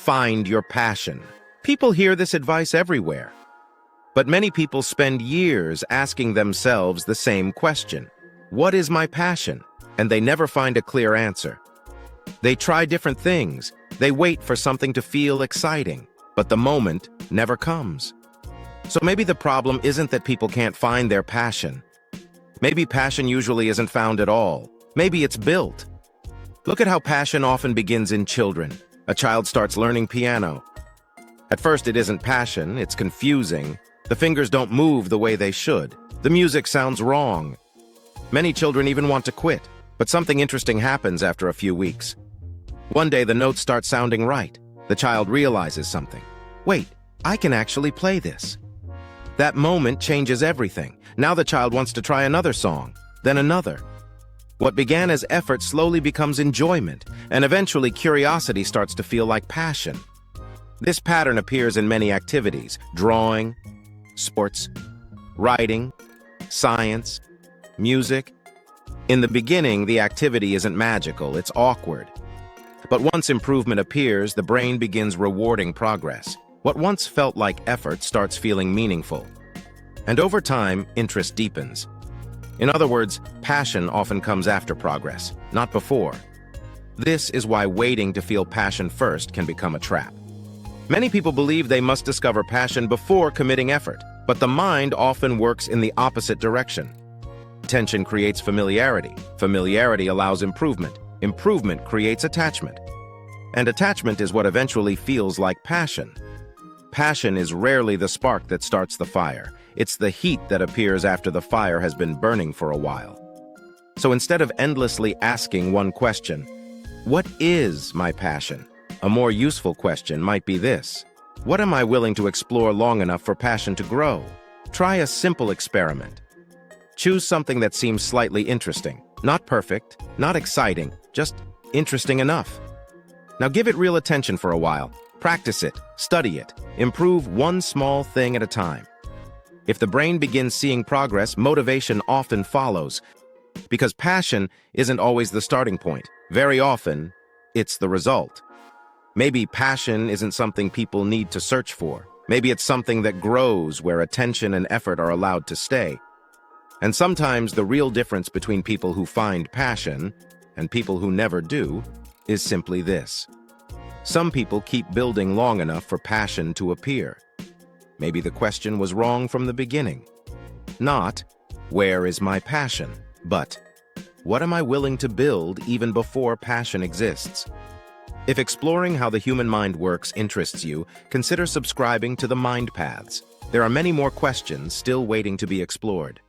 Find your passion. People hear this advice everywhere. But many people spend years asking themselves the same question. What is my passion? And they never find a clear answer. They try different things. They wait for something to feel exciting, but the moment never comes. So maybe the problem isn't that people can't find their passion. Maybe passion usually isn't found at all. Maybe it's built. Look at how passion often begins in children. A child starts learning piano. At first, it isn't passion, it's confusing. The fingers don't move the way they should. The music sounds wrong. Many children even want to quit, but something interesting happens after a few weeks. One day, the notes start sounding right. The child realizes something. Wait, I can actually play this. That moment changes everything. Now the child wants to try another song, then another. What began as effort slowly becomes enjoyment, and eventually curiosity starts to feel like passion. This pattern appears in many activities: drawing, sports, writing, science, music. In the beginning, the activity isn't magical, it's awkward. But once improvement appears, the brain begins rewarding progress. What once felt like effort starts feeling meaningful. And over time, interest deepens. In other words, passion often comes after progress, not before. This is why waiting to feel passion first can become a trap. Many people believe they must discover passion before committing effort, but the mind often works in the opposite direction. Tension creates familiarity. Familiarity allows improvement. Improvement creates attachment. And attachment is what eventually feels like passion. Passion is rarely the spark that starts the fire. It's the heat that appears after the fire has been burning for a while. So instead of endlessly asking one question, what is my passion? A more useful question might be this: what am I willing to explore long enough for passion to grow? Try a simple experiment. Choose something that seems slightly interesting. Not perfect, not exciting, just interesting enough. Now give it real attention for a while. Practice it, study it, improve one small thing at a time. If the brain begins seeing progress, motivation often follows. Because passion isn't always the starting point. Very often, it's the result. Maybe passion isn't something people need to search for. Maybe it's something that grows where attention and effort are allowed to stay. And sometimes the real difference between people who find passion and people who never do is simply this: some people keep building long enough for passion to appear. Maybe the question was wrong from the beginning. Not, where is my passion? But, what am I willing to build even before passion exists? If exploring how the human mind works interests you, consider subscribing to the Mind Paths. There are many more questions still waiting to be explored.